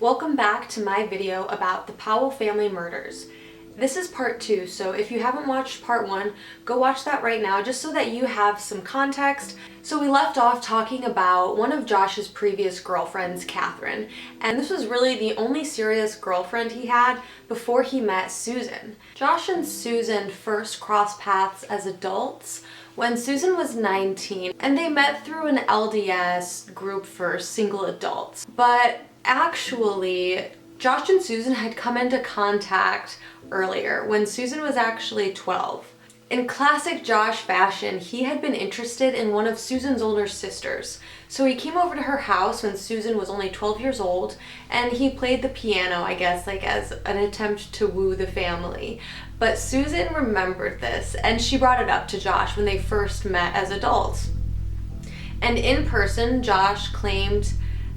Welcome back to my video about the Powell family murders. This is part 2, so if you haven't watched part 1, go watch that right now just so that you have some context. So we left off talking about one of Josh's previous girlfriends, Catherine, and this was really the only serious girlfriend he had before he met Susan. Josh and Susan first crossed paths as adults when Susan was 19, and they met through an LDS group for single adults. But actually, Josh and Susan had come into contact earlier when Susan was actually 12. In classic Josh fashion, he had been interested in one of Susan's older sisters. So he came over to her house when Susan was only 12 years old, and he played the piano, I guess, like as an attempt to woo the family. But Susan remembered this, and she brought it up to Josh when they first met as adults. And in person, Josh claimed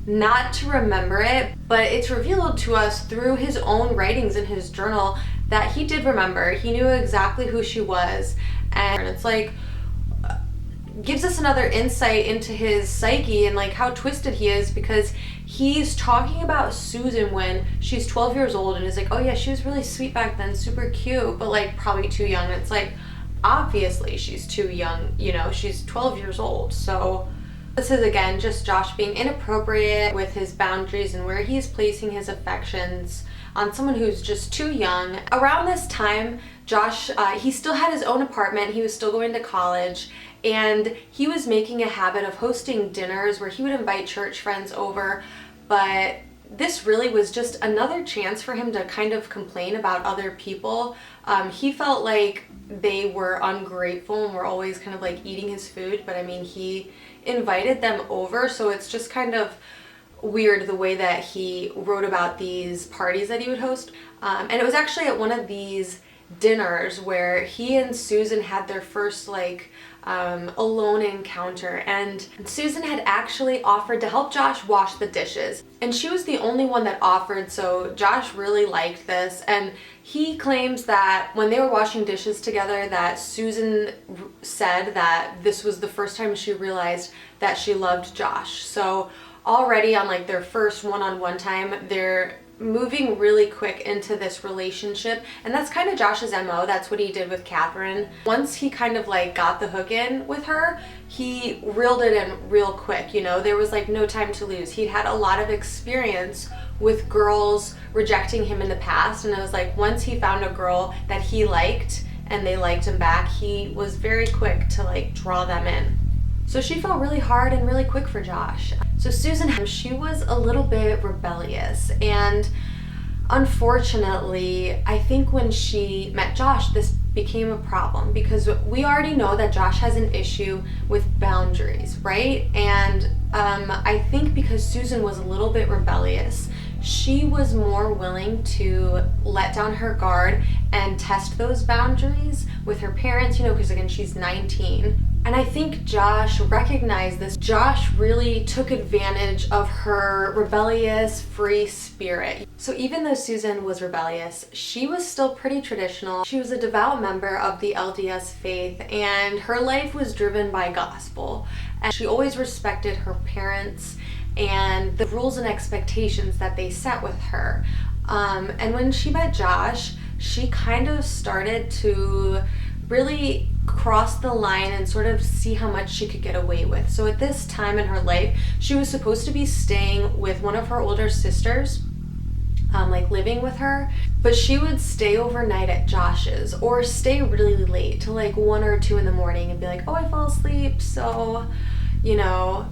not to remember it, but it's revealed to us through his own writings in his journal that he did remember. He knew exactly who she was, and it's like gives us another insight into his psyche and like how twisted he is, because he's talking about Susan when she's 12 years old and is like, oh yeah, she was really sweet back then, super cute, but like probably too young. And it's like, obviously she's too young, you know, she's 12 years old. So this is again just Josh being inappropriate with his boundaries and where he's placing his affections on someone who's just too young. Around this time, Josh, he still had his own apartment, he was still going to college, and he was making a habit of hosting dinners where he would invite church friends over, but this really was just another chance for him to kind of complain about other people. He felt like they were ungrateful and were always kind of like eating his food, but I mean, he invited them over, so it's just kind of weird the way that he wrote about these parties that he would host. And it was actually at one of these dinners where he and Susan had their first like alone encounter, and Susan had actually offered to help Josh wash the dishes, and she was the only one that offered, so Josh really liked this. And he claims that when they were washing dishes together, that Susan said that this was the first time she realized that she loved Josh. So already on like their first one-on-one time, they're moving really quick into this relationship, and that's kind of Josh's MO. That's what he did with Catherine. Once he kind of like got the hook in with her, he reeled it in real quick, you know. There was like no time to lose. He'd had a lot of experience with girls rejecting him in the past, and it was like once he found a girl that he liked and they liked him back, he was very quick to like draw them in. So she fell really hard and really quick for Josh. So Susan, she was a little bit rebellious, and unfortunately, I think when she met Josh, this became a problem, because we already know that Josh has an issue with boundaries, right? And I think because Susan was a little bit rebellious, she was more willing to let down her guard and test those boundaries with her parents, you know, because again, she's 19. And I think Josh recognized this. Josh really took advantage of her rebellious, free spirit. So even though Susan was rebellious, she was still pretty traditional. She was a devout member of the LDS faith, and her life was driven by gospel. And she always respected her parents and the rules and expectations that they set with her. And when she met Josh, she kind of started to really cross the line and sort of see how much she could get away with. So at this time in her life, she was supposed to be staying with one of her older sisters, like living with her, but she would stay overnight at Josh's or stay really late till like 1 or 2 in the morning and be like, oh, I fall asleep, so you know,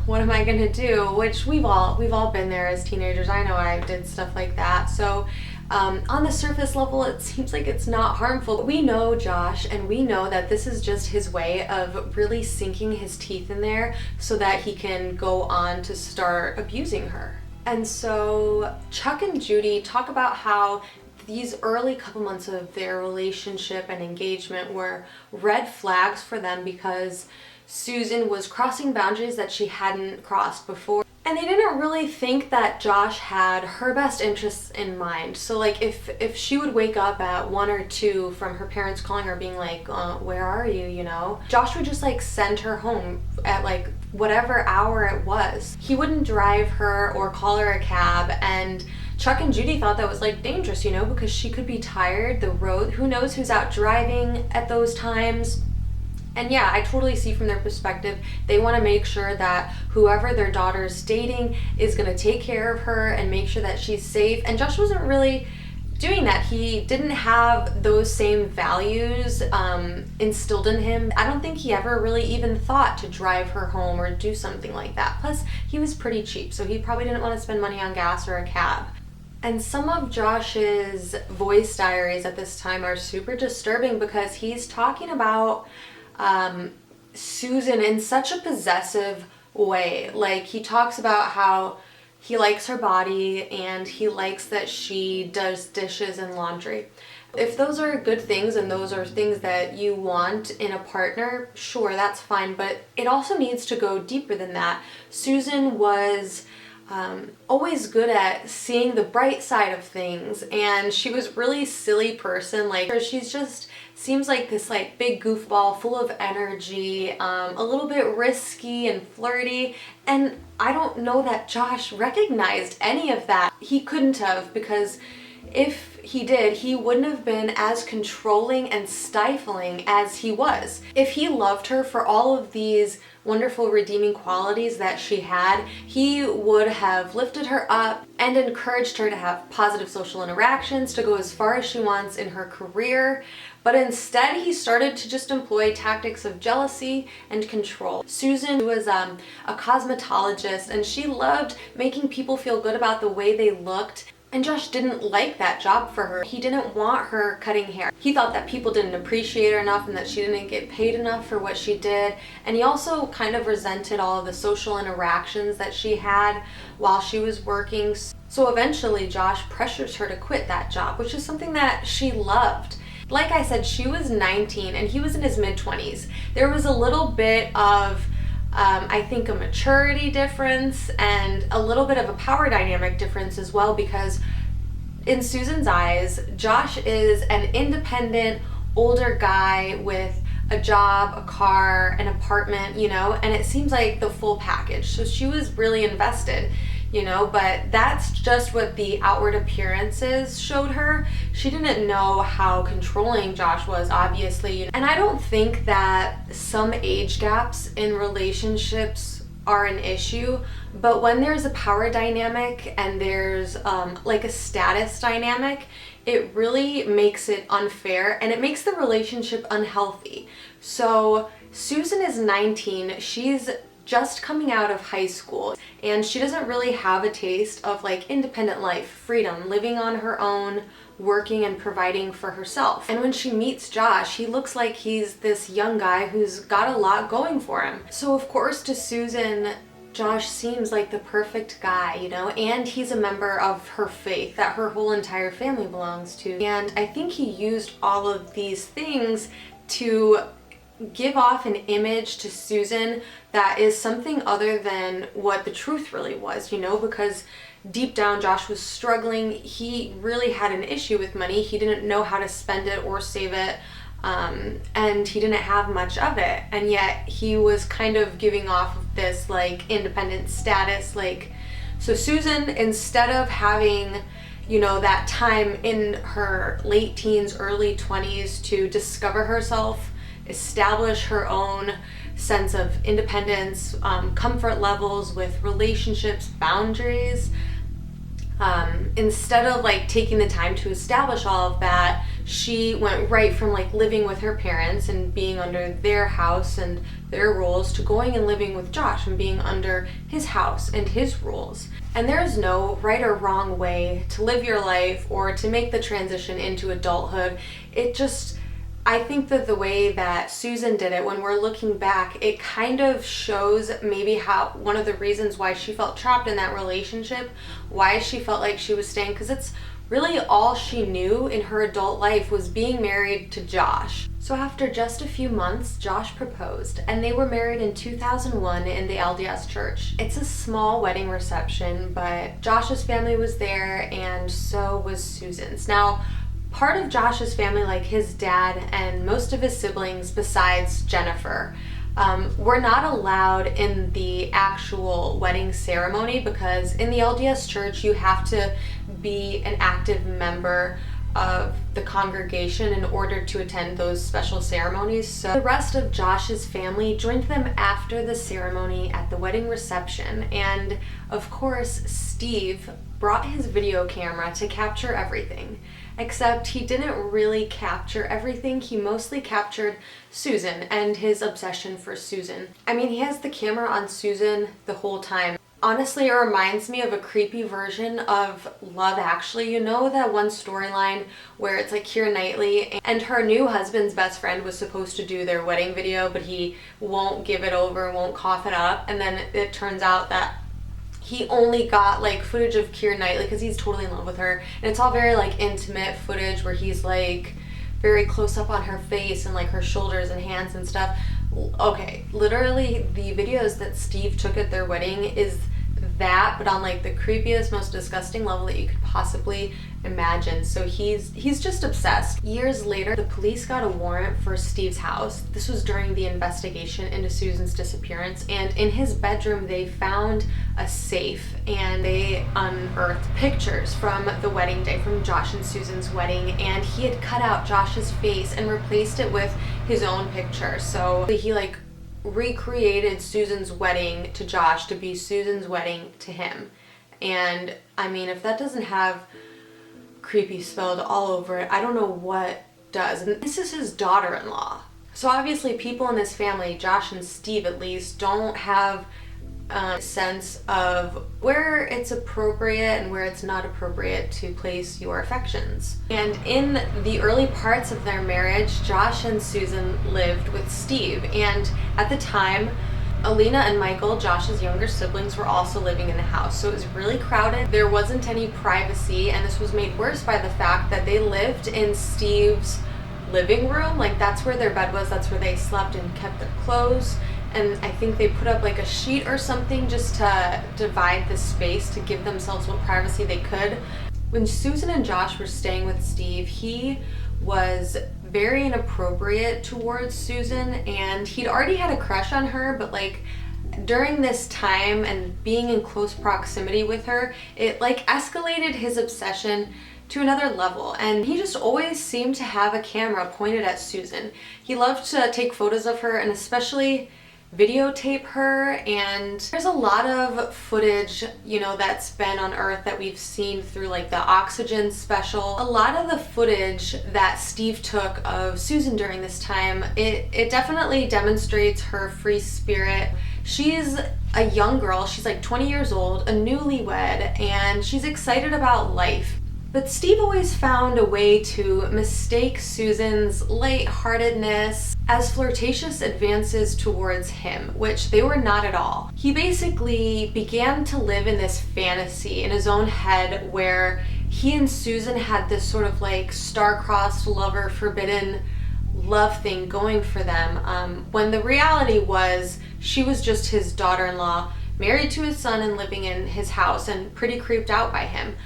what am I gonna do? Which we've all been there as teenagers. I know I did stuff like that. So on the surface level, it seems like it's not harmful. We know Josh, and we know that this is just his way of really sinking his teeth in there so that he can go on to start abusing her. And so Chuck and Judy talk about how these early couple months of their relationship and engagement were red flags for them, because Susan was crossing boundaries that she hadn't crossed before. And they didn't really think that Josh had her best interests in mind. So like if she would wake up at 1 or 2 from her parents calling her being like, where are you, you know? Josh would just like send her home at like whatever hour it was. He wouldn't drive her or call her a cab, and Chuck and Judy thought that was like dangerous, you know, because she could be tired, the road, who knows who's out driving at those times. And yeah, I totally see from their perspective, they want to make sure that whoever their daughter's dating is going to take care of her and make sure that she's safe. And Josh wasn't really doing that. He didn't have those same values instilled in him. I don't think he ever really even thought to drive her home or do something like that. Plus, he was pretty cheap, so he probably didn't want to spend money on gas or a cab. And some of Josh's voice diaries at this time are super disturbing because he's talking about Susan in such a possessive way. Like, he talks about how he likes her body and he likes that she does dishes and laundry. If those are good things and those are things that you want in a partner, sure, that's fine, but it also needs to go deeper than that. Susan was always good at seeing the bright side of things, and she was really silly person. Like, she's just seems like this like big goofball full of energy, a little bit risky and flirty, and I don't know that Josh recognized any of that. He couldn't have, because if he did, he wouldn't have been as controlling and stifling as he was. If he loved her for all of these wonderful redeeming qualities that she had, he would have lifted her up and encouraged her to have positive social interactions, to go as far as she wants in her career. But instead, he started to just employ tactics of jealousy and control. Susan was a cosmetologist, and she loved making people feel good about the way they looked. And Josh didn't like that job for her. He didn't want her cutting hair. He thought that people didn't appreciate her enough and that she didn't get paid enough for what she did. And he also kind of resented all of the social interactions that she had while she was working. So eventually Josh pressures her to quit that job, which is something that she loved. Like I said, she was 19 and he was in his mid-20s. There was a little bit of I think a maturity difference and a little bit of a power dynamic difference as well, because in Susan's eyes, Josh is an independent, older guy with a job, a car, an apartment, you know, and it seems like the full package. So she was really invested, you know, but that's just what the outward appearances showed her. She didn't know how controlling Josh was, obviously. And I don't think that some age gaps in relationships are an issue, but when there's a power dynamic and there's like a status dynamic, it really makes it unfair and it makes the relationship unhealthy. So Susan is 19, she's just coming out of high school, and she doesn't really have a taste of like independent life, freedom, living on her own, working and providing for herself. And when she meets Josh, he looks like he's this young guy who's got a lot going for him. So of course to Susan, Josh seems like the perfect guy, you know, and he's a member of her faith that her whole entire family belongs to. And I think he used all of these things to give off an image to Susan that is something other than what the truth really was, you know, because deep down Josh was struggling. He really had an issue with money. He didn't know how to spend it or save it, and he didn't have much of it, and yet he was kind of giving off this like independent status. Like, so Susan, instead of having, you know, that time in her late teens, early 20s to discover herself, establish her own sense of independence, comfort levels with relationships, boundaries, instead of like taking the time to establish all of that, she went right from like living with her parents and being under their house and their rules to going and living with Josh and being under his house and his rules. And there's no right or wrong way to live your life or to make the transition into adulthood. It just, I think that the way that Susan did it, when we're looking back, it kind of shows maybe how one of the reasons why she felt trapped in that relationship, why she felt like she was staying, because it's Really all she knew in her adult life was being married to Josh. So after just a few months, Josh proposed, and they were married in 2001 in the LDS church. It's a small wedding reception, but Josh's family was there, and so was Susan's. Now, part of Josh's family, like his dad and most of his siblings besides Jennifer, were not allowed in the actual wedding ceremony, because in the LDS church you have to be an active member of the congregation in order to attend those special ceremonies. So the rest of Josh's family joined them after the ceremony at the wedding reception, and of course Steve brought his video camera to capture everything. Except he didn't really capture everything. He mostly captured Susan and his obsession for Susan. I mean, he has the camera on Susan the whole time. Honestly, it reminds me of a creepy version of Love Actually. You know that one storyline where it's like Keira Knightley and her new husband's best friend was supposed to do their wedding video, but he won't give it over, won't cough it up, and then it turns out that he only got like footage of Keira Knightley because he's totally in love with her, and it's all very like intimate footage where he's like very close up on her face and like her shoulders and hands and stuff. Okay, literally the videos that Steve took at their wedding is that, but on like the creepiest, most disgusting level that you could possibly imagine. So he's just obsessed. Years later, the police got a warrant for Steve's house. This was during the investigation into Susan's disappearance, and in his bedroom they found a safe, and they unearthed pictures from the wedding day, from Josh and Susan's wedding, and he had cut out Josh's face and replaced it with his own picture. So he like recreated Susan's wedding to Josh to be Susan's wedding to him. And I mean, if that doesn't have creepy spelled all over it, I don't know what does. And this is his daughter-in-law. So obviously people in this family, Josh and Steve at least, don't have a sense of where it's appropriate and where it's not appropriate to place your affections. And in the early parts of their marriage, Josh and Susan lived with Steve, and at the time Alina and Michael, Josh's younger siblings, were also living in the house, so it was really crowded. There wasn't any privacy, and this was made worse by the fact that they lived in Steve's living room. Like, that's where their bed was, that's where they slept and kept their clothes. And I think they put up like a sheet or something just to divide the space to give themselves what privacy they could. When Susan and Josh were staying with Steve, he was very inappropriate towards Susan, and he'd already had a crush on her, but like during this time and being in close proximity with her, it like escalated his obsession to another level, and he just always seemed to have a camera pointed at Susan. He loved to take photos of her and especially videotape her, and there's a lot of footage, you know, that's been unearthed that we've seen through like the Oxygen special. A lot of the footage that Steve took of Susan during this time, it definitely demonstrates her free spirit. She's a young girl, she's like 20 years old, a newlywed, and she's excited about life. But Steve always found a way to mistake Susan's lightheartedness as flirtatious advances towards him, which they were not at all. He basically began to live in this fantasy in his own head where he and Susan had this sort of like star-crossed lover forbidden love thing going for them, when the reality was she was just his daughter-in-law, married to his son and living in his house and pretty creeped out by him.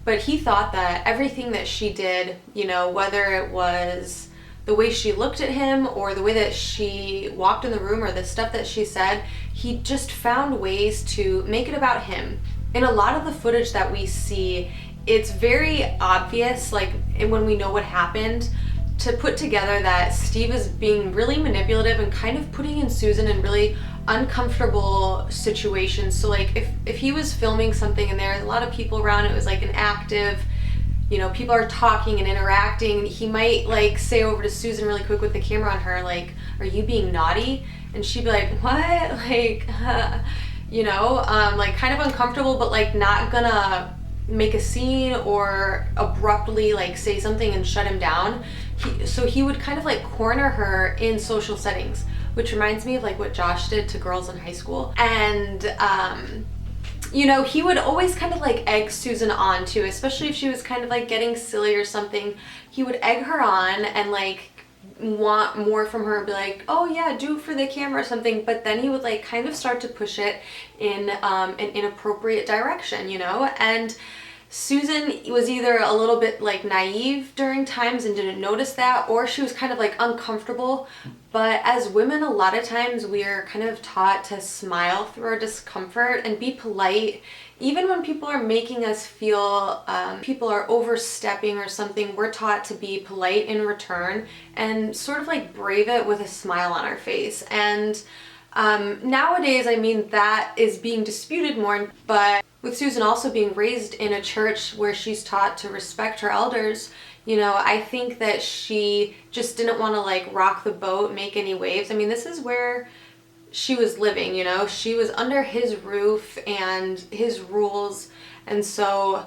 But he thought that everything that she did, you know, whether it was the way she looked at him or the way that she walked in the room or the stuff that she said, he just found ways to make it about him. In a lot of the footage that we see, it's very obvious, like when we know what happened, to put together that Steve is being really manipulative and kind of putting in Susan in really uncomfortable situations. So like if he was filming something and there's a lot of people around, it was like an active, you know, people are talking and interacting, he might like say over to Susan really quick with the camera on her, like, are you being naughty? And she'd be like, what? Like, you know, like kind of uncomfortable, but like not gonna make a scene or abruptly like say something and shut him down. So he would kind of like corner her in social settings, which reminds me of like what Josh did to girls in high school. And you know, he would always kind of like egg Susan on too, especially if she was kind of like getting silly or something. He would egg her on and like want more from her and be like, oh yeah, do it for the camera or something. But then he would like kind of start to push it in an inappropriate direction, you know? And Susan was either a little bit like naive during times and didn't notice that, or she was kind of like uncomfortable. But as women, a lot of times we are kind of taught to smile through our discomfort and be polite. Even when people are making us feel people are overstepping or something, we're taught to be polite in return and sort of like brave it with a smile on our face. And nowadays, I mean, that is being disputed more, but with Susan also being raised in a church where she's taught to respect her elders, you know, I think that she just didn't want to like rock the boat, make any waves. I mean, this is where she was living, you know, she was under his roof and his rules. And so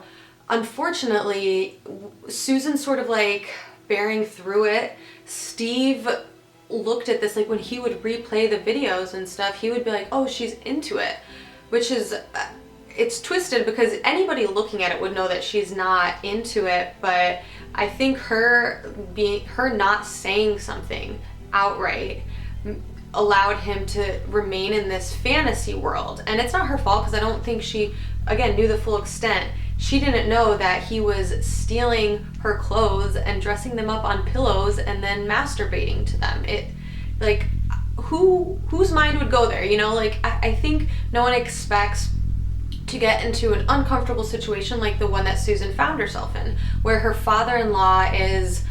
unfortunately, Susan sort of like bearing through it. Steve looked at this, like when he would replay the videos and stuff, he would be like, oh, she's into it, which is it's twisted because anybody looking at it would know that she's not into it. But I think her not saying something outright allowed him to remain in this fantasy world. And it's not her fault, because I don't think she, again, knew the full extent. She didn't know that he was stealing her clothes and dressing them up on pillows and then masturbating to them. It, like, whose mind would go there, you know? Like, I think no one expects to get into an uncomfortable situation like the one that Susan found herself in, where her father-in-law is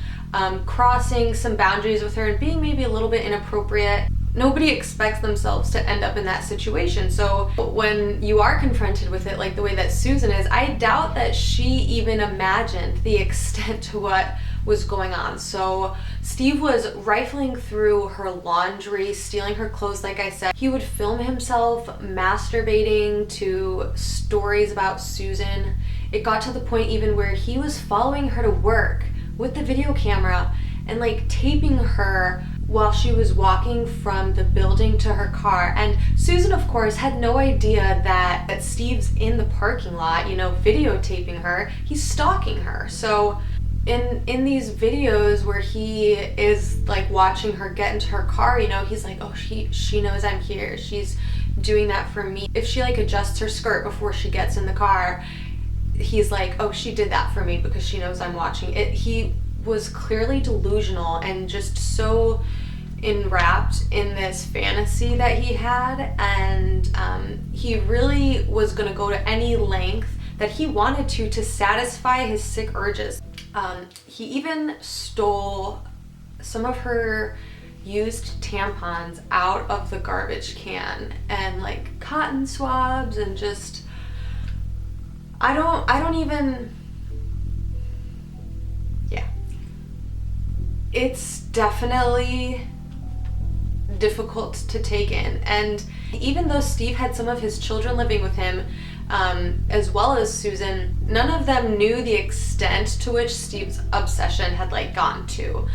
crossing some boundaries with her and being maybe a little bit inappropriate. Nobody expects themselves to end up in that situation. So when you are confronted with it like the way that Susan is, I doubt that she even imagined the extent to what was going on. So Steve was rifling through her laundry, stealing her clothes, like I said. He would film himself masturbating to stories about Susan. It got to the point even where he was following her to work with the video camera and like taping her while she was walking from the building to her car. And Susan, of course, had no idea that Steve's in the parking lot, you know, videotaping her. He's stalking her. So in these videos where he is like watching her get into her car, you know, he's like, oh, she knows I'm here. She's doing that for me. If she like adjusts her skirt before she gets in the car, he's like, oh, she did that for me because she knows I'm watching it. He was clearly delusional and just so enwrapped in this fantasy that he had, and he really was going to go to any length that he wanted to satisfy his sick urges. He even stole some of her used tampons out of the garbage can, and like cotton swabs, and just I don't even, yeah, it's definitely difficult to take in. And even though Steve had some of his children living with him, as well as Susan, none of them knew the extent to which Steve's obsession had like gotten to.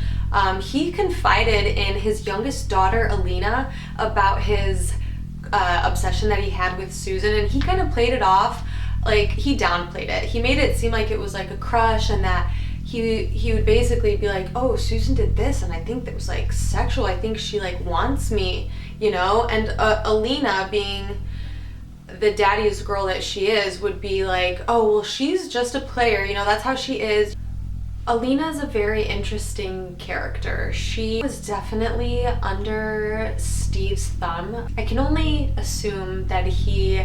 He confided in his youngest daughter, Alina, about his obsession that he had with Susan, and he kind of played it off, like he downplayed it. He made it seem like it was like a crush, and that he would basically be like, oh, Susan did this and I think that was like sexual, I think she like wants me, you know. And Alina, being the daddy's girl that she is, would be like, oh, well, she's just a player, you know, that's how she is. Alina is a very interesting character. She was definitely under Steve's thumb. I can only assume that he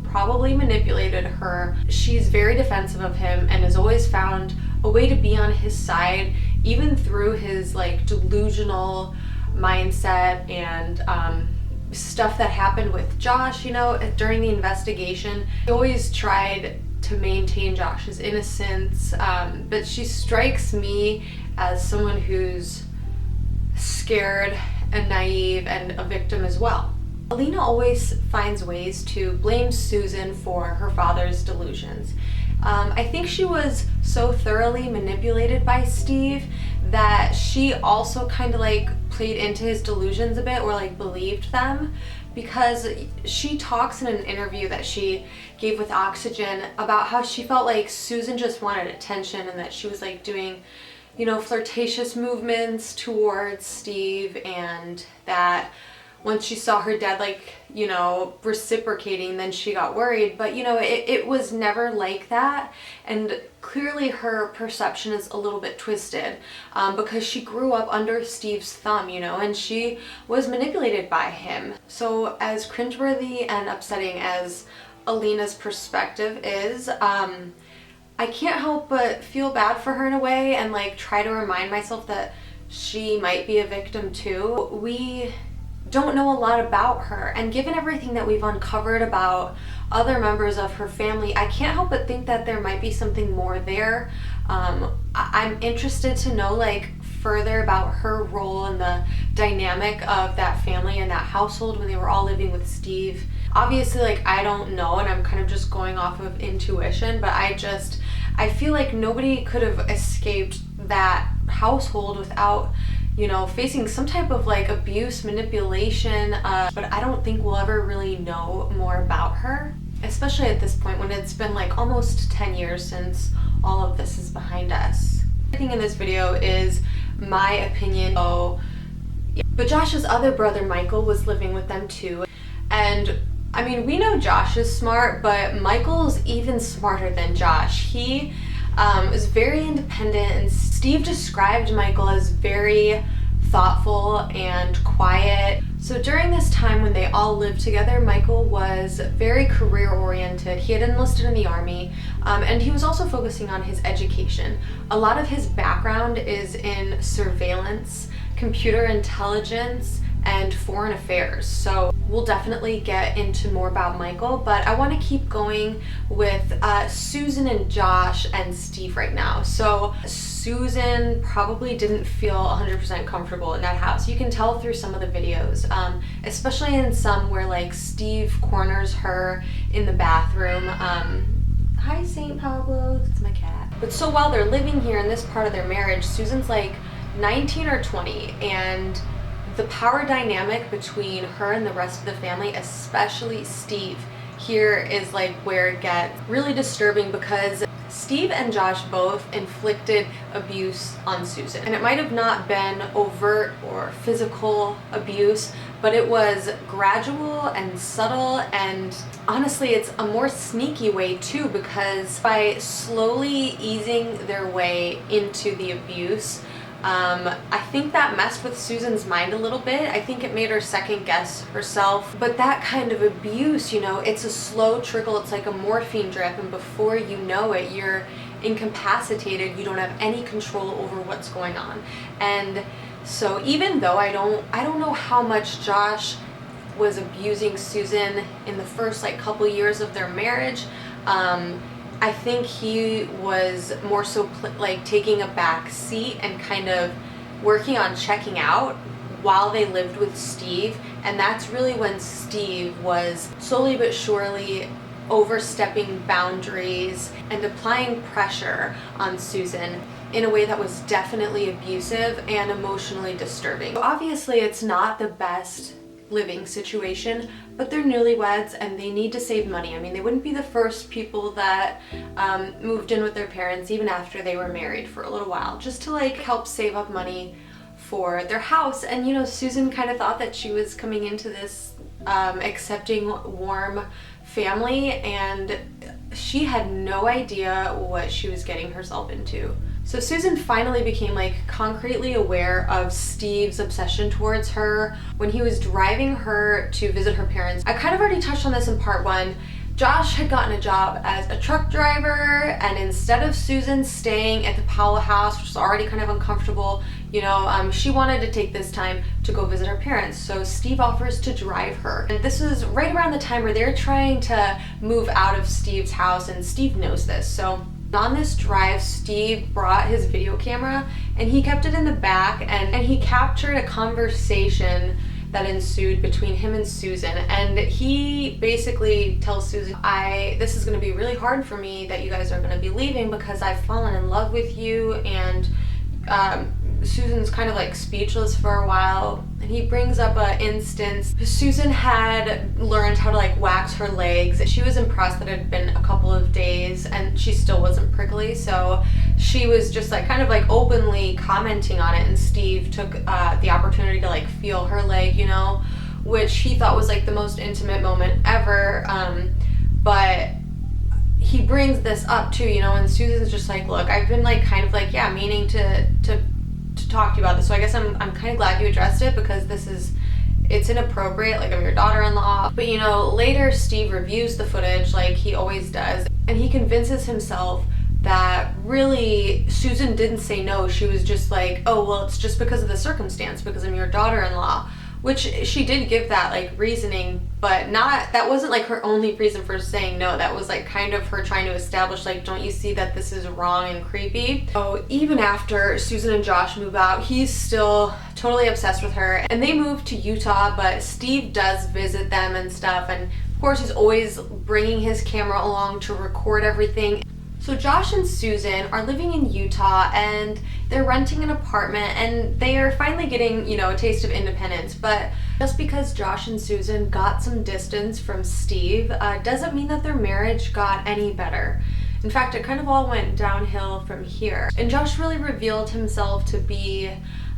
probably manipulated her. She's very defensive of him and has always found a way to be on his side, even through his like delusional mindset and stuff that happened with Josh, you know, during the investigation. He always tried to maintain Josh's innocence, but she strikes me as someone who's scared and naive and a victim as well. Alina always finds ways to blame Susan for her father's delusions. I think she was so thoroughly manipulated by Steve that she also kind of like played into his delusions a bit, or like believed them, because she talks in an interview that she gave with Oxygen about how she felt like Susan just wanted attention and that she was like doing, you know, flirtatious movements towards Steve, and that once she saw her dad, like, you know, reciprocating, then she got worried. But, you know, it was never like that. And clearly her perception is a little bit twisted because she grew up under Steve's thumb, you know, and she was manipulated by him. So as cringeworthy and upsetting as Alina's perspective is, I can't help but feel bad for her in a way and like try to remind myself that she might be a victim too. We don't know a lot about her, and given everything that we've uncovered about other members of her family, I can't help but think that there might be something more there. I'm interested to know like further about her role in the dynamic of that family and that household when they were all living with Steve. Obviously, like, I don't know, and I'm kind of just going off of intuition, but I feel like nobody could have escaped that household without, you know, facing some type of like abuse, manipulation, but I don't think we'll ever really know more about her, especially at this point when it's been like almost 10 years since all of this is behind us. Everything in this video is my opinion. Oh, yeah. But Josh's other brother Michael was living with them too, and I mean, we know Josh is smart, but Michael's even smarter than Josh. He is very independent, and Steve described Michael as very thoughtful and quiet. So during this time when they all lived together, Michael was very career oriented. He had enlisted in the army, and he was also focusing on his education. A lot of his background is in surveillance, computer intelligence, and foreign affairs. So we'll definitely get into more about Michael, but I want to keep going with Susan and Josh and Steve right now. So Susan probably didn't feel 100% comfortable in that house. You can tell through some of the videos, especially in some where like Steve corners her in the bathroom. Hi, St. Pablo, it's my cat. But so while they're living here in this part of their marriage, Susan's like 19 or 20, and the power dynamic between her and the rest of the family, especially Steve, here is like where it gets really disturbing, because Steve and Josh both inflicted abuse on Susan. And it might have not been overt or physical abuse, but it was gradual and subtle, and honestly it's a more sneaky way too, because by slowly easing their way into the abuse, I think that messed with Susan's mind a little bit. I think it made her second guess herself. But that kind of abuse, you know, it's a slow trickle. It's like a morphine drip, and before you know it, you're incapacitated. You don't have any control over what's going on. And so even though I don't know how much Josh was abusing Susan in the first like couple years of their marriage, I think he was more so like taking a back seat and kind of working on checking out while they lived with Steve. And that's really when Steve was slowly but surely overstepping boundaries and applying pressure on Susan in a way that was definitely abusive and emotionally disturbing. So obviously it's not the best living situation, but they're newlyweds and they need to save money. I mean, they wouldn't be the first people that moved in with their parents even after they were married for a little while, just to like help save up money for their house. And you know, Susan kind of thought that she was coming into this accepting, warm family, and she had no idea what she was getting herself into. So Susan finally became like concretely aware of Steve's obsession towards her when he was driving her to visit her parents. I kind of already touched on this in part one. Josh had gotten a job as a truck driver, and instead of Susan staying at the Powell house, which was already kind of uncomfortable, you know, she wanted to take this time to go visit her parents. So Steve offers to drive her. And this was right around the time where they're trying to move out of Steve's house, and Steve knows this. So on this drive, Steve brought his video camera and he kept it in the back, and he captured a conversation that ensued between him and Susan. And he basically tells Susan, this is going to be really hard for me that you guys are going to be leaving because I've fallen in love with you, and Susan's kind of like speechless for a while, and he brings up an instance. Susan had learned how to like wax her legs. She was impressed that it had been a couple of days and she still wasn't prickly, so she was just like kind of like openly commenting on it, and Steve took the opportunity to like feel her leg, you know, which he thought was like the most intimate moment ever. But he brings this up too, you know, and Susan's just like, look, I've been like kind of like, yeah, meaning to talk to you about this, so I guess I'm kind of glad you addressed it, because it's inappropriate, like I'm your daughter-in-law. But you know, later Steve reviews the footage like he always does, and he convinces himself that really Susan didn't say no. She was just like, oh, well, it's just because of the circumstance, because I'm your daughter-in-law, which she did give that like reasoning, but that wasn't like her only reason for saying no. That was like kind of her trying to establish like, don't you see that this is wrong and creepy? So even after Susan and Josh move out, he's still totally obsessed with her, and they move to Utah, but Steve does visit them and stuff, and of course he's always bringing his camera along to record everything. So Josh and Susan are living in Utah, and they're renting an apartment, and they are finally getting, you know, a taste of independence. But just because Josh and Susan got some distance from Steve doesn't mean that their marriage got any better. In fact, it kind of all went downhill from here. And Josh really revealed himself to be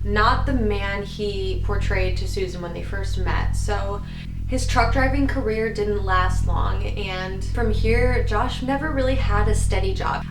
not the man he portrayed to Susan when they first met. So his truck driving career didn't last long, and from here, Josh never really had a steady job.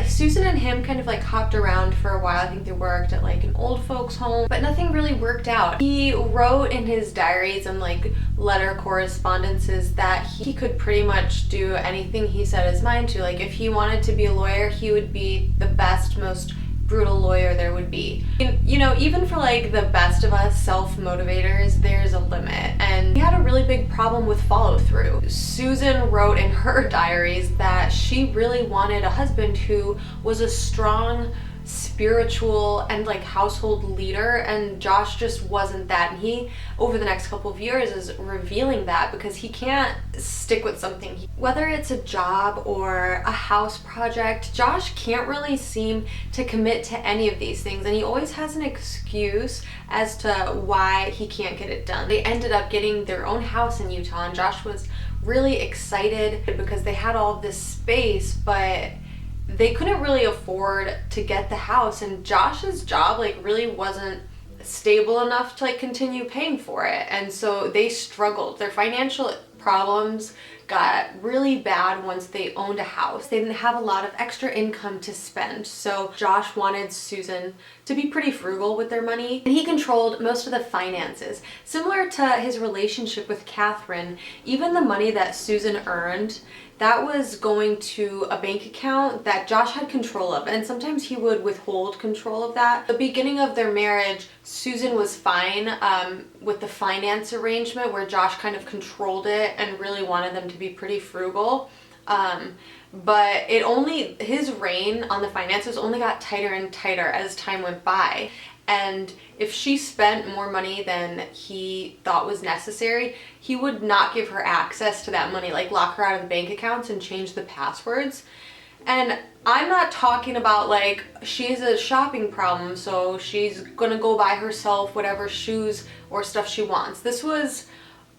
Susan and him kind of like hopped around for a while. I think they worked at like an old folks home, but nothing really worked out. He wrote in his diaries and like letter correspondences that he could pretty much do anything he set his mind to. Like if he wanted to be a lawyer, he would be the best, most brutal lawyer there would be. You know, even for like the best of us self-motivators, there's a limit, and he had a really big problem with follow-through. Susan wrote in her diaries that she really wanted a husband who was a strong, spiritual, and like household leader, and Josh just wasn't that. And he, over the next couple of years, is revealing that, because he can't stick with something. Whether it's a job or a house project, Josh can't really seem to commit to any of these things, and he always has an excuse as to why he can't get it done. They ended up getting their own house in Utah, and Josh was really excited because they had all this space, but they couldn't really afford to get the house, and Josh's job like really wasn't stable enough to like continue paying for it, and so they struggled. Their financial problems got really bad once they owned a house. They didn't have a lot of extra income to spend, so Josh wanted Susan to be pretty frugal with their money, and he controlled most of the finances. Similar to his relationship with Catherine, even the money that Susan earned, that was going to a bank account that Josh had control of, and sometimes he would withhold control of that. At the beginning of their marriage, Susan was fine with the finance arrangement where Josh kind of controlled it and really wanted them to be pretty frugal. But his reign on the finances only got tighter and tighter as time went by. And if she spent more money than he thought was necessary, he would not give her access to that money, like lock her out of the bank accounts and change the passwords. And I'm not talking about like she has a shopping problem, so she's gonna go buy herself whatever shoes or stuff she wants. This was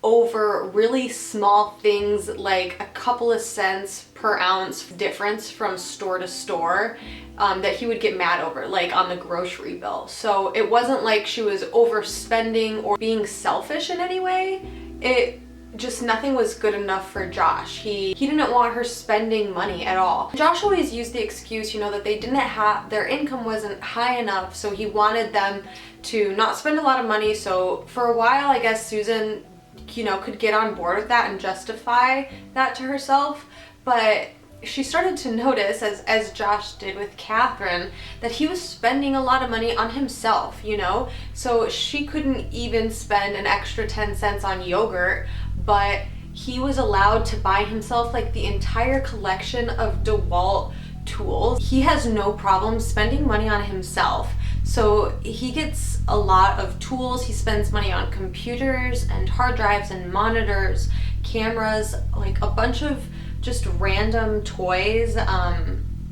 over really small things, like a couple of cents per ounce difference from store to store, that he would get mad over, like on the grocery bill. So it wasn't like she was overspending or being selfish in any way. It just, nothing was good enough for Josh. He didn't want her spending money at all. Josh always used the excuse, you know, that they didn't have, their income wasn't high enough, so he wanted them to not spend a lot of money. So for a while, I guess Susan, you know, could get on board with that and justify that to herself, but she started to notice, as Josh did with Catherine, that he was spending a lot of money on himself, you know? So she couldn't even spend an extra 10 cents on yogurt, but he was allowed to buy himself like the entire collection of DeWalt tools. He has no problem spending money on himself. So he gets a lot of tools. He spends money on computers and hard drives and monitors, cameras, like a bunch of just random toys.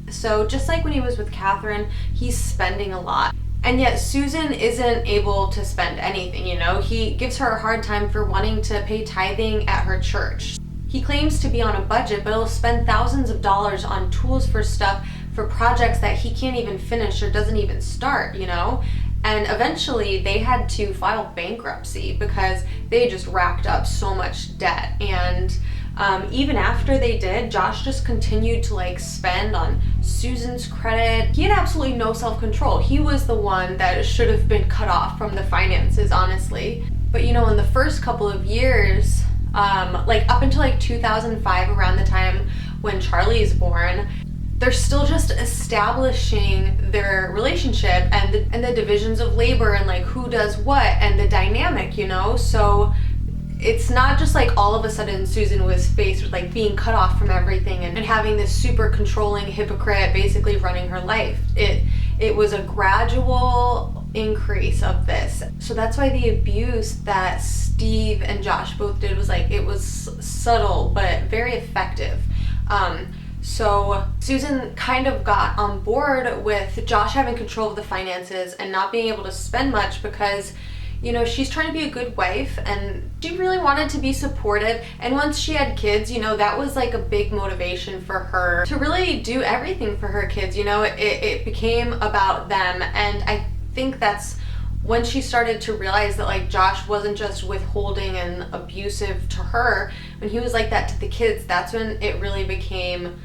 So just like when he was with Catherine, he's spending a lot. And yet Susan isn't able to spend anything, you know? He gives her a hard time for wanting to pay tithing at her church. He claims to be on a budget, but he'll spend thousands of dollars on tools for stuff, for projects that he can't even finish or doesn't even start, you know? And eventually they had to file bankruptcy because they just racked up so much debt. And even after they did, Josh just continued to like spend on Susan's credit. He had absolutely no self-control. He was the one that should have been cut off from the finances, honestly. But you know, in the first couple of years, like up until like 2005, around the time when Charlie is born, they're still just establishing their relationship and the divisions of labor and like who does what and the dynamic, you know? So it's not just like all of a sudden Susan was faced with like being cut off from everything and having this super controlling hypocrite basically running her life. It was a gradual increase of this. So that's why the abuse that Steve and Josh both did was like, it was subtle but very effective. So Susan kind of got on board with Josh having control of the finances and not being able to spend much because, you know, she's trying to be a good wife and she really wanted to be supportive. And once she had kids, you know, that was like a big motivation for her to really do everything for her kids. You know, it became about them. And I think that's when she started to realize that like Josh wasn't just withholding and abusive to her. When he was like that to the kids, that's when it really became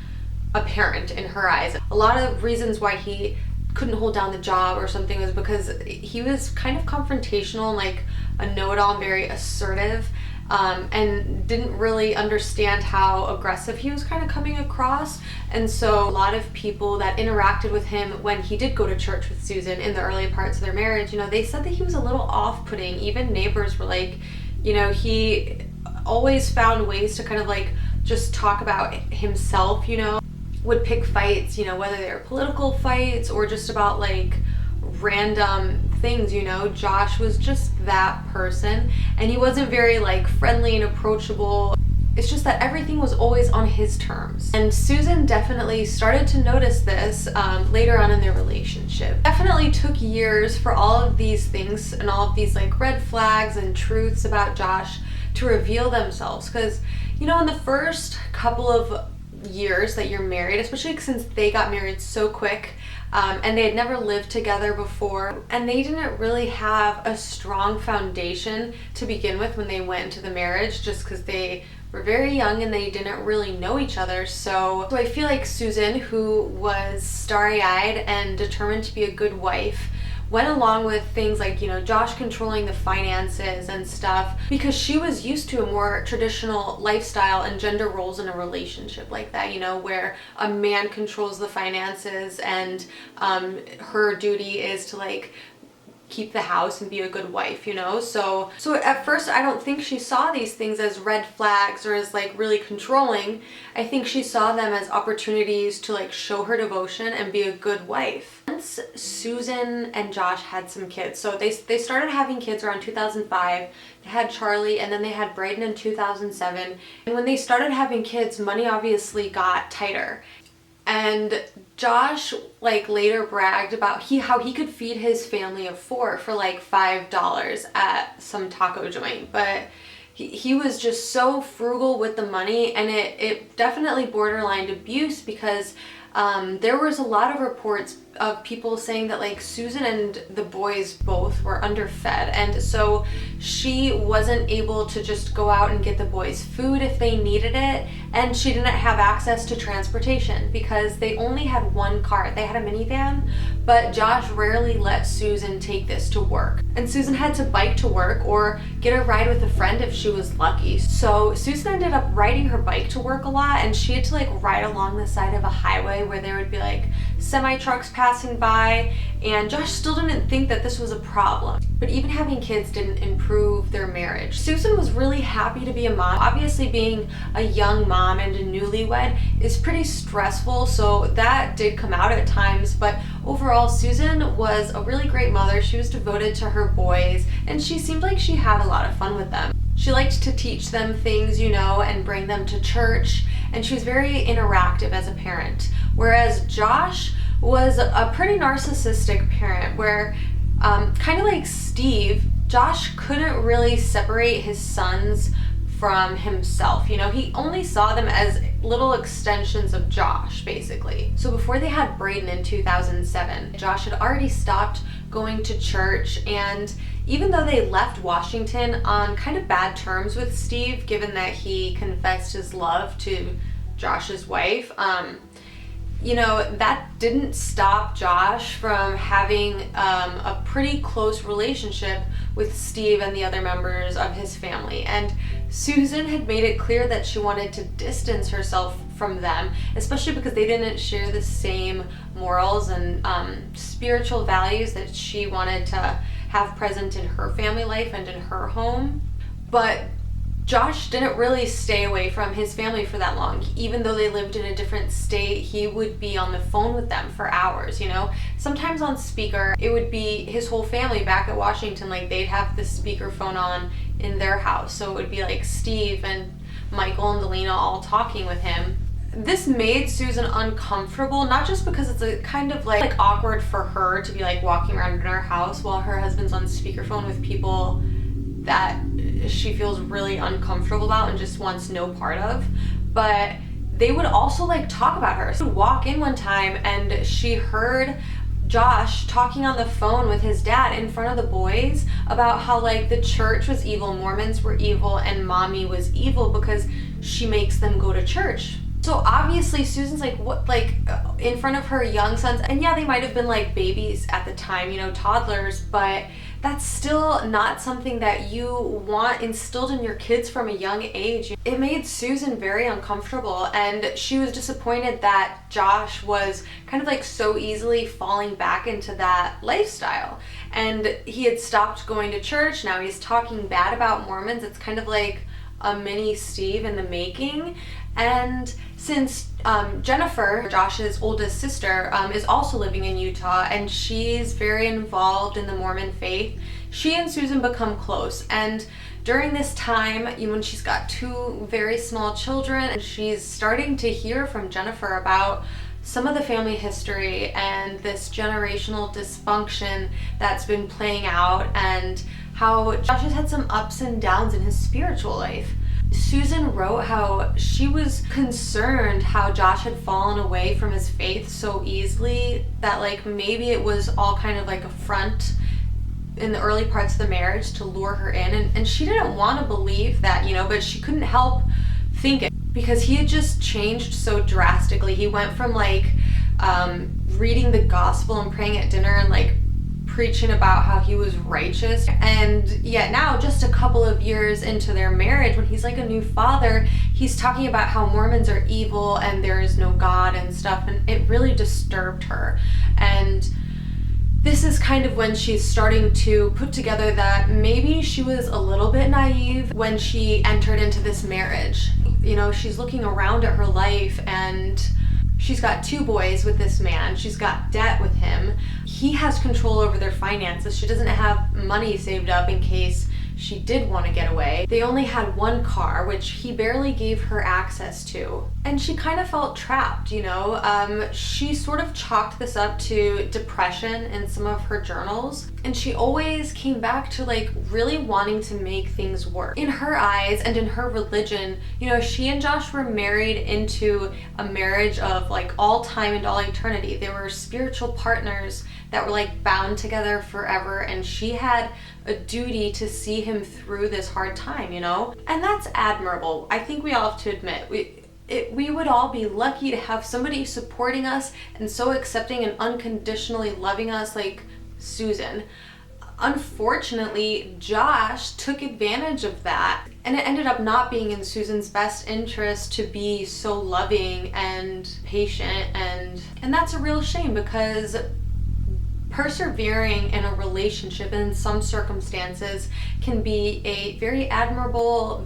apparent in her eyes. A lot of reasons why he couldn't hold down the job or something was because he was kind of confrontational, like a know-it-all and very assertive, and didn't really understand how aggressive he was kind of coming across. And so a lot of people that interacted with him when he did go to church with Susan in the early parts of their marriage, you know, they said that he was a little off-putting. Even neighbors were like, you know, he always found ways to kind of like just talk about himself, you know, would pick fights, you know, whether they were political fights or just about like random things, you know. Josh was just that person and he wasn't very like friendly and approachable. It's just that everything was always on his terms. And Susan definitely started to notice this later on in their relationship. Definitely took years for all of these things and all of these like red flags and truths about Josh to reveal themselves. Because, you know, in the first couple of years that you're married, especially since they got married so quick, and they had never lived together before, and they didn't really have a strong foundation to begin with when they went into the marriage, just because they were very young and they didn't really know each other. So I feel like Susan, who was starry-eyed and determined to be a good wife, went along with things like, you know, Josh controlling the finances and stuff because she was used to a more traditional lifestyle and gender roles in a relationship like that, you know, where a man controls the finances and her duty is to like keep the house and be a good wife, you know. So at first I don't think she saw these things as red flags or as like really controlling. I think she saw them as opportunities to like show her devotion and be a good wife. Once Susan and Josh had some kids, so they started having kids around 2005. They had Charlie and then they had Braden in 2007. And when they started having kids, money obviously got tighter. And Josh like later bragged about how he could feed his family of 4 for like $5 at some taco joint, but he was just so frugal with the money, and it definitely borderlined abuse because there was a lot of reports of people saying that like Susan and the boys both were underfed, and so she wasn't able to just go out and get the boys food if they needed it, and she didn't have access to transportation because they only had one car. They had a minivan, but Josh rarely let Susan take this to work, and Susan had to bike to work or get a ride with a friend if she was lucky. So Susan ended up riding her bike to work a lot, and she had to like ride along the side of a highway where there would be like semi trucks passing by, and Josh still didn't think that this was a problem. But even having kids didn't improve their marriage. Susan was really happy to be a mom. Obviously being a young mom and a newlywed is pretty stressful, so that did come out at times, but overall Susan was a really great mother. She was devoted to her boys and she seemed like she had a lot of fun with them. She liked to teach them things, you know, and bring them to church, and she was very interactive as a parent. Whereas Josh was a pretty narcissistic parent where, kind of like Steve, Josh couldn't really separate his sons from himself. You know, he only saw them as little extensions of Josh, basically. So before they had Braden in 2007, Josh had already stopped going to church, and even though they left Washington on kind of bad terms with Steve, given that he confessed his love to Josh's wife, you know, that didn't stop Josh from having a pretty close relationship with Steve and the other members of his family. And Susan had made it clear that she wanted to distance herself from them, especially because they didn't share the same morals and spiritual values that she wanted to have present in her family life and in her home. But Josh didn't really stay away from his family for that long. Even though they lived in a different state, he would be on the phone with them for hours, you know? Sometimes on speaker, it would be his whole family back at Washington, like they'd have the speaker phone on in their house. So it would be like Steve and Michael and Delina all talking with him. This made Susan uncomfortable, not just because it's a kind of like awkward for her to be like walking around in her house while her husband's on speakerphone with people that she feels really uncomfortable about and just wants no part of, but they would also like talk about her. So walk in one time and she heard Josh talking on the phone with his dad in front of the boys about how like the church was evil, Mormons were evil, and mommy was evil because she makes them go to church. So obviously Susan's like, what, like in front of her young sons, and yeah, they might have been like babies at the time, you know, toddlers, but that's still not something that you want instilled in your kids from a young age. It made Susan very uncomfortable, and she was disappointed that Josh was kind of like so easily falling back into that lifestyle. And he had stopped going to church, now he's talking bad about Mormons. It's kind of like a mini Steve in the making. And since Jennifer, Josh's oldest sister, is also living in Utah and she's very involved in the Mormon faith, she and Susan become close. And during this time, when she's got two very small children, and she's starting to hear from Jennifer about some of the family history and this generational dysfunction that's been playing out, and how Josh has had some ups and downs in his spiritual life. Susan wrote how she was concerned how Josh had fallen away from his faith so easily, that like maybe it was all kind of like a front in the early parts of the marriage to lure her in, and she didn't want to believe that, you know, but she couldn't help thinking, because he had just changed so drastically. He went from like reading the gospel and praying at dinner and like preaching about how he was righteous, and yet now, just a couple of years into their marriage, when he's like a new father, he's talking about how Mormons are evil and there is no God and stuff, and it really disturbed her. And this is kind of when she's starting to put together that maybe she was a little bit naive when she entered into this marriage. You know, she's looking around at her life and she's got two boys with this man. She's got debt with him. He has control over their finances. She doesn't have money saved up in case she did want to get away. They only had one car, which he barely gave her access to. And she kind of felt trapped, you know? She sort of chalked this up to depression in some of her journals. And she always came back to like really wanting to make things work. In her eyes and in her religion, you know, she and Josh were married into a marriage of like all time and all eternity. They were spiritual partners that were like bound together forever, and she had a duty to see him through this hard time, you know? And that's admirable. I think we all have to admit, we would all be lucky to have somebody supporting us and so accepting and unconditionally loving us like Susan. Unfortunately, Josh took advantage of that, and it ended up not being in Susan's best interest to be so loving and patient, and that's a real shame, because persevering in a relationship in some circumstances can be a very admirable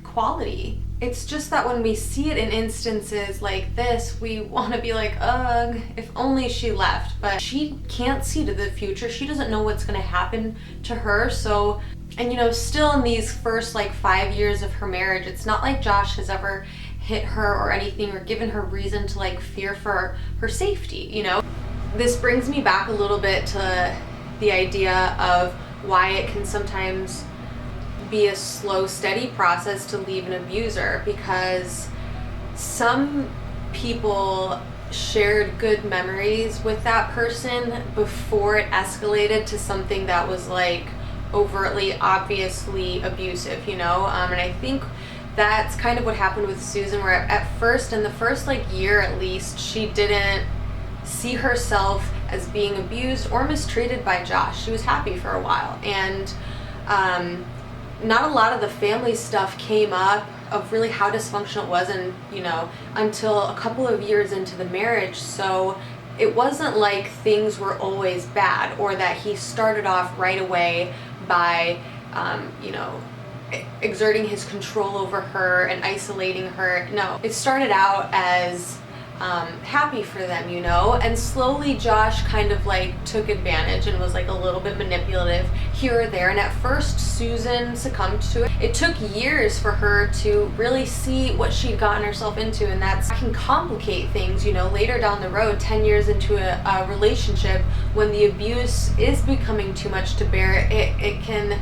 quality. It's just that when we see it in instances like this, we want to be like, ugh, if only she left. But she can't see to the future. She doesn't know what's going to happen to her. So, and you know, still in these first like 5 years of her marriage, it's not like Josh has ever hit her or anything or given her reason to like fear for her safety, you know? This brings me back a little bit to the idea of why it can sometimes be a slow, steady process to leave an abuser, because some people shared good memories with that person before it escalated to something that was like overtly, obviously abusive, you know? And I think that's kind of what happened with Susan, where at first, in the first like year at least, she didn't see herself as being abused or mistreated by Josh. She was happy for a while, and not a lot of the family stuff came up of really how dysfunctional it was, and you know, until a couple of years into the marriage. So it wasn't like things were always bad, or that he started off right away by you know, exerting his control over her and isolating her. No, it started out as happy for them, you know, and slowly Josh kind of like took advantage and was like a little bit manipulative here or there. And at first Susan succumbed to it. It took years for her to really see what she'd gotten herself into, and that can complicate things, you know, later down the road, 10 years into a relationship, when the abuse is becoming too much to bear. It can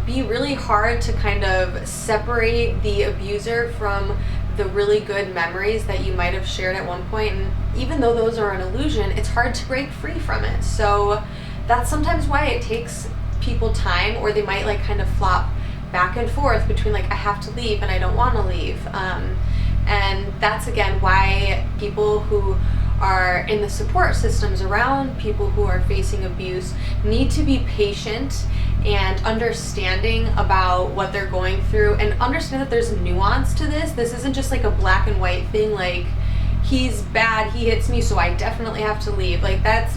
be really hard to kind of separate the abuser from the really good memories that you might have shared at one point. And even though those are an illusion, it's hard to break free from it. So that's sometimes why it takes people time, or they might like kind of flop back and forth between like, I have to leave and I don't want to leave. And that's again why people who are in the support systems around people who are facing abuse need to be patient and understanding about what they're going through, and understand that there's nuance to this. This isn't just like a black and white thing, like he's bad, he hits me, so I definitely have to leave. Like that's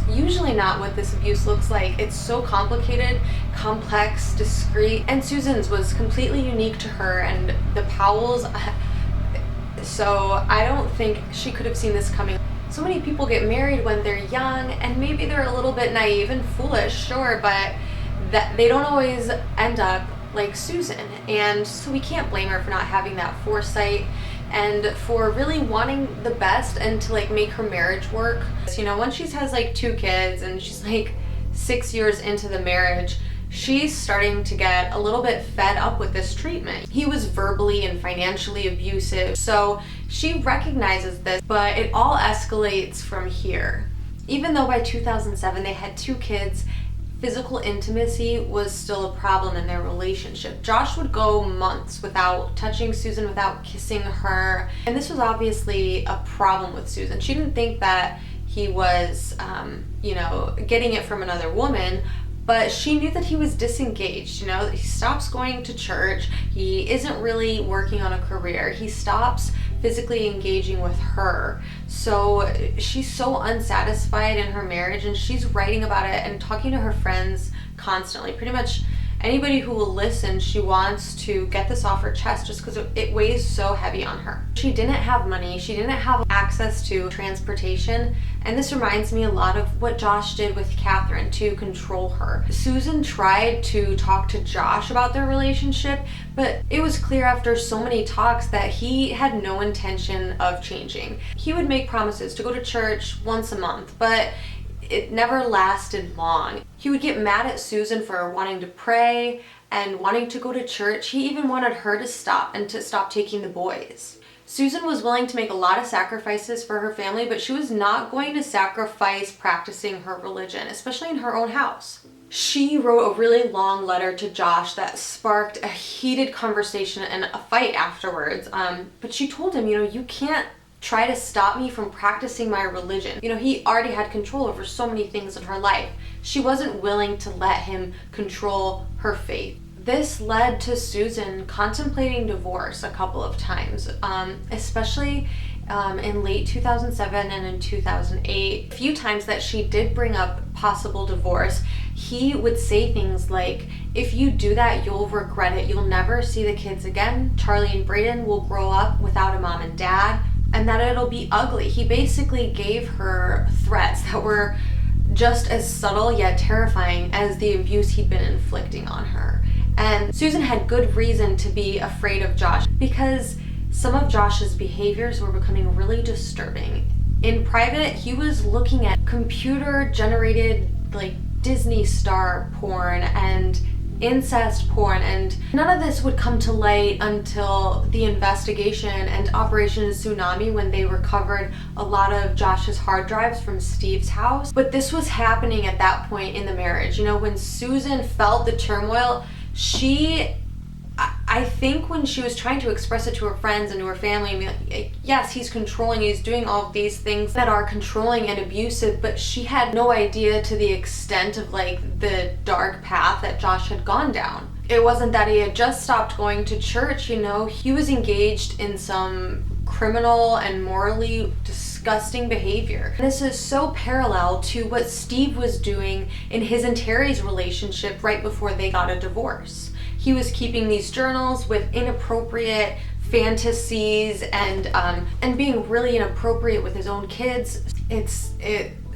usually not what this abuse looks like. It's so complicated, complex, discreet, and Susan's was completely unique to her and the Powells. So I don't think she could have seen this coming. So many people get married when they're young, and maybe they're a little bit naive and foolish, sure, but that they don't always end up like Susan. And so we can't blame her for not having that foresight and for really wanting the best and to like make her marriage work. You know, once she has like 2 kids and she's like 6 years into the marriage, she's starting to get a little bit fed up with this treatment. He was verbally and financially abusive, so she recognizes this, but it all escalates from here. Even though by 2007 they had 2 kids, physical intimacy was still a problem in their relationship. Josh would go months without touching Susan, without kissing her, and this was obviously a problem with Susan. She didn't think that he was, you know, getting it from another woman, but she knew that he was disengaged, you know, he stops going to church, he isn't really working on a career, he stops physically engaging with her. So she's so unsatisfied in her marriage, and she's writing about it and talking to her friends constantly. Pretty much anybody who will listen, she wants to get this off her chest just because it weighs so heavy on her. She didn't have money, she didn't have access to transportation, and this reminds me a lot of what Josh did with Catherine to control her. Susan tried to talk to Josh about their relationship, but it was clear after so many talks that he had no intention of changing. He would make promises to go to church once a month, but it never lasted long. He would get mad at Susan for wanting to pray and wanting to go to church. He even wanted her to stop and to stop taking the boys. Susan was willing to make a lot of sacrifices for her family, but she was not going to sacrifice practicing her religion, especially in her own house. She wrote a really long letter to Josh that sparked a heated conversation and a fight afterwards. But she told him, you know, you can't try to stop me from practicing my religion. You know, he already had control over so many things in her life. She wasn't willing to let him control her faith. This led to Susan contemplating divorce a couple of times, especially in late 2007 and in 2008. A few times that she did bring up possible divorce, he would say things like, if you do that, you'll regret it. You'll never see the kids again. Charlie and Brayden will grow up without a mom and dad, and that it'll be ugly. He basically gave her threats that were just as subtle yet terrifying as the abuse he'd been inflicting on her. And Susan had good reason to be afraid of Josh, because Some of Josh's behaviors were becoming really disturbing. In private, he was looking at computer-generated, like, Disney star porn and incest porn, and none of this would come to light until the investigation and Operation Tsunami, when they recovered a lot of Josh's hard drives from Steve's house. But this was happening at that point in the marriage. You know, when Susan felt the turmoil, I think when she was trying to express it to her friends and to her family, I mean, yes, he's controlling, he's doing all of these things that are controlling and abusive, but she had no idea to the extent of like the dark path that Josh had gone down. It wasn't that he had just stopped going to church, you know, he was engaged in some criminal and morally disgusting behavior. This is so parallel to what Steve was doing in his and Terry's relationship right before they got a divorce. He was keeping these journals with inappropriate fantasies and being really inappropriate with his own kids.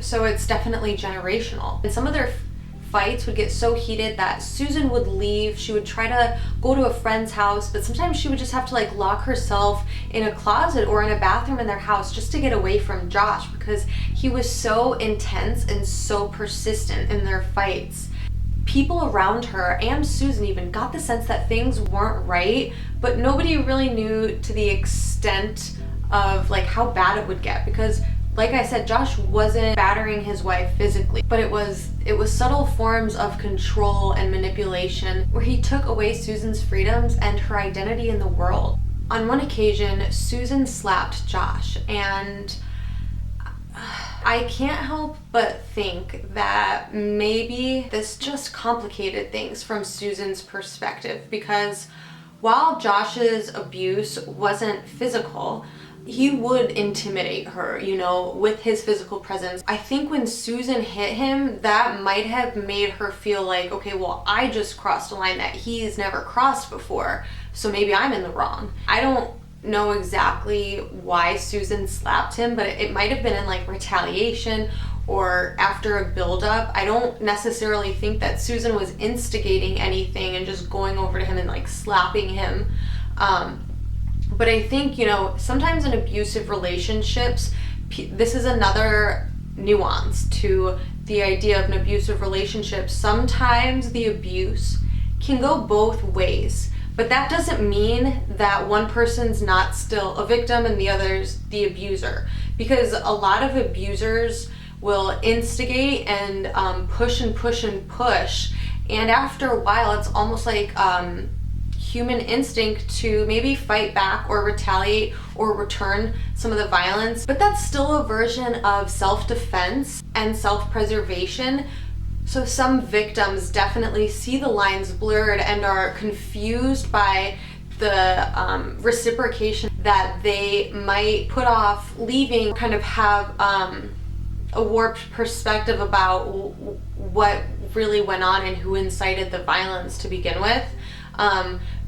So it's definitely generational. And some of their fights would get so heated that Susan would leave. She would try to go to a friend's house, but sometimes she would just have to like lock herself in a closet or in a bathroom in their house just to get away from Josh, because he was so intense and so persistent in their fights. People around her and Susan even got the sense that things weren't right, but nobody really knew to the extent of like how bad it would get, because like I said, Josh wasn't battering his wife physically, but it was subtle forms of control and manipulation where he took away Susan's freedoms and her identity in the world. On one occasion, Susan slapped Josh, and I can't help but think that maybe this just complicated things from Susan's perspective, because while Josh's abuse wasn't physical, he would intimidate her, you know, with his physical presence. I think when Susan hit him, that might have made her feel like, okay, well, I just crossed a line that he's never crossed before, so maybe I'm in the wrong. I don't know exactly why Susan slapped him, but it might have been in like retaliation or after a buildup. I don't necessarily think that Susan was instigating anything and just going over to him and like slapping him. But I think, you know, sometimes in abusive relationships, this is another nuance to the idea of an abusive relationship. Sometimes the abuse can go both ways. But that doesn't mean that one person's not still a victim and the other's the abuser. Because a lot of abusers will instigate and push and push and push. And after a while, it's almost like human instinct to maybe fight back or retaliate or return some of the violence. But that's still a version of self-defense and self-preservation. So some victims definitely see the lines blurred and are confused by the reciprocation that they might put off leaving, kind of have a warped perspective about what really went on and who incited the violence to begin with.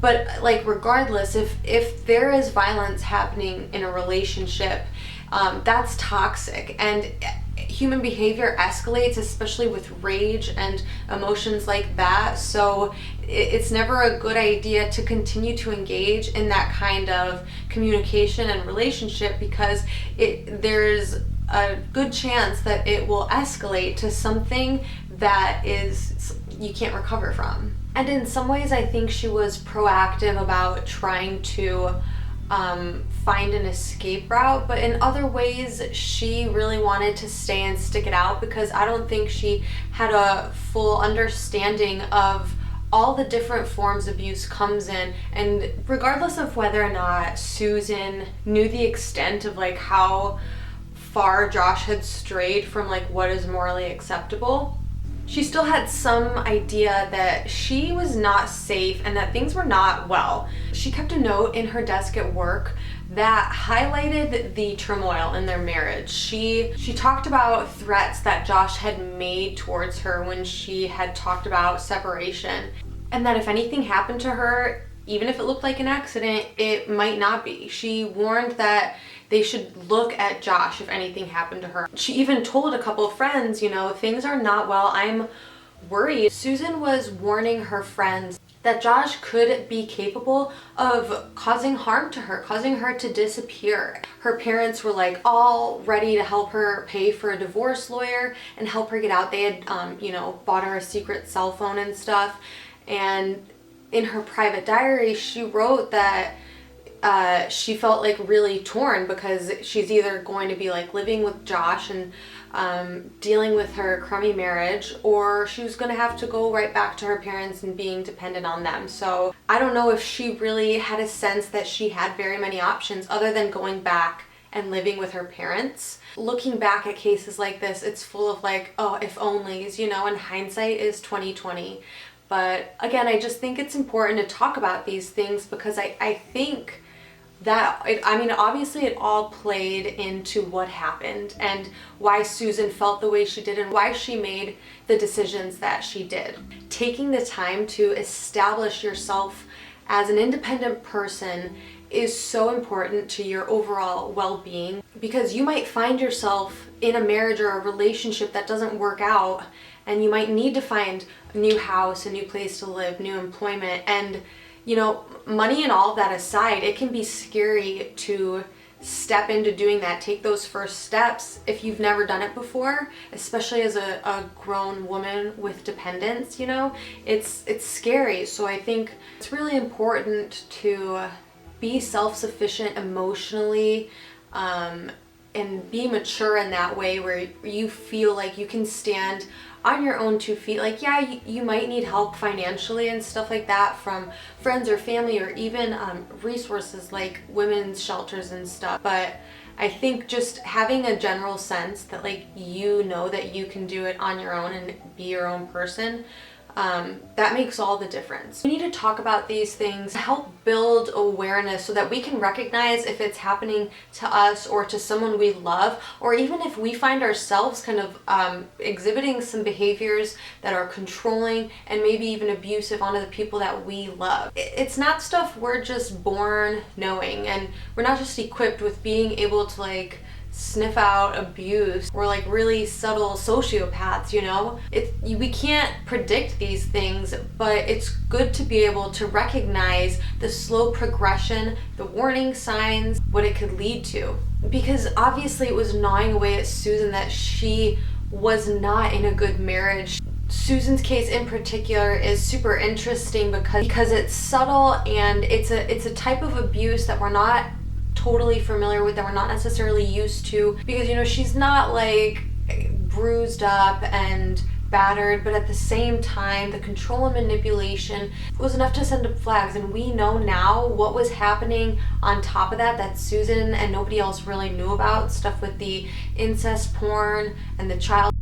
But like regardless, if there is violence happening in a relationship, that's toxic, and human behavior escalates, especially with rage and emotions like that. So it's never a good idea to continue to engage in that kind of communication and relationship, because there's a good chance that it will escalate to something that you can't recover from. And in some ways, I think she was proactive about trying to find an escape route, but in other ways she really wanted to stay and stick it out, because I don't think she had a full understanding of all the different forms abuse comes in. And regardless of whether or not Susan knew the extent of like how far Josh had strayed from like what is morally acceptable, she still had some idea that she was not safe and that things were not well. She kept a note in her desk at work that highlighted the turmoil in their marriage. She talked about threats that Josh had made towards her when she had talked about separation, and that if anything happened to her, even if it looked like an accident, it might not be. She warned that they should look at Josh if anything happened to her. She even told a couple of friends, you know, things are not well, I'm worried. Susan was warning her friends that Josh could be capable of causing harm to her, causing her to disappear. Her parents were like all ready to help her pay for a divorce lawyer and help her get out. They had, bought her a secret cell phone and stuff. And in her private diary, she wrote that she felt like really torn because she's either going to be like living with Josh and dealing with her crummy marriage, or she was going to have to go right back to her parents and being dependent on them. So I don't know if she really had a sense that she had very many options other than going back and living with her parents. Looking back at cases like this, it's full of like, oh, if onlys, and hindsight is 20/20. But again, I just think it's important to talk about these things because I think that, obviously it all played into what happened and why Susan felt the way she did and why she made the decisions that she did. Taking the time to establish yourself as an independent person is so important to your overall well-being, because you might find yourself in a marriage or a relationship that doesn't work out, and you might need to find a new house, a new place to live, new employment, and money and all of that aside, it can be scary to step into doing that, take those first steps if you've never done it before, especially as a grown woman with dependents. It's scary. So I think it's really important to be self-sufficient emotionally, and be mature in that way where you feel like you can stand on your own 2 feet. Like, yeah, you might need help financially and stuff like that from friends or family, or even resources like women's shelters and stuff. But I think just having a general sense that that you can do it on your own and be your own person, that makes all the difference. We need to talk about these things to help build awareness so that we can recognize if it's happening to us or to someone we love, or even if we find ourselves kind of exhibiting some behaviors that are controlling and maybe even abusive onto the people that we love. It's not stuff we're just born knowing, and we're not just equipped with being able to sniff out abuse. We're really subtle sociopaths, we can't predict these things, but it's good to be able to recognize the slow progression, the warning signs, what it could lead to. Because obviously it was gnawing away at Susan that she was not in a good marriage. Susan's case in particular is super interesting because it's subtle and it's a type of abuse that we're not totally familiar with, that we're not necessarily used to, because she's not bruised up and battered, but at the same time the control and manipulation was enough to send up flags. And we know now what was happening on top of that Susan and nobody else really knew about, stuff with the incest porn and the child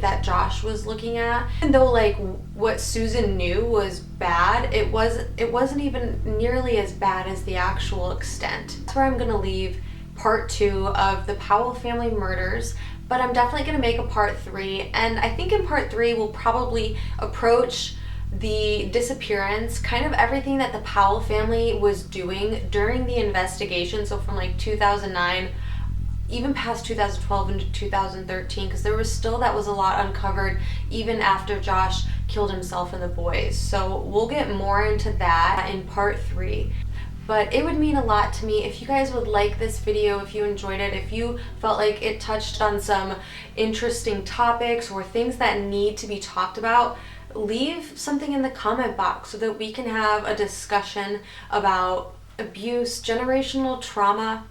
that Josh was looking at. Even though what Susan knew was bad, it wasn't even nearly as bad as the actual extent. That's where I'm gonna leave part 2 of the Powell family murders, but I'm definitely gonna make a part 3, and I think in part 3 we'll probably approach the disappearance, kind of everything that the Powell family was doing during the investigation, so from 2009 even past 2012 into 2013, because there was a lot uncovered even after Josh killed himself and the boys. So we'll get more into that in part 3. But it would mean a lot to me if you guys would like this video, if you enjoyed it, if you felt like it touched on some interesting topics or things that need to be talked about. Leave something in the comment box so that we can have a discussion about abuse, generational trauma,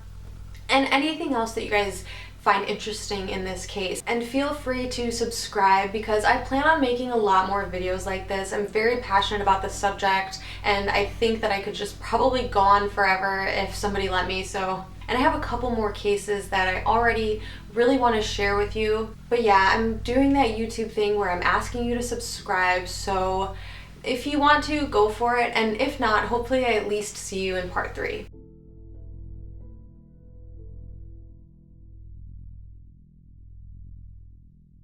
and anything else that you guys find interesting in this case. And feel free to subscribe because I plan on making a lot more videos like this. I'm very passionate about the subject, and I think that I could just probably go on forever if somebody let me. And I have a couple more cases that I already really want to share with you. But yeah, I'm doing that YouTube thing where I'm asking you to subscribe, so if you want to, go for it, and if not, hopefully I at least see you in part 3.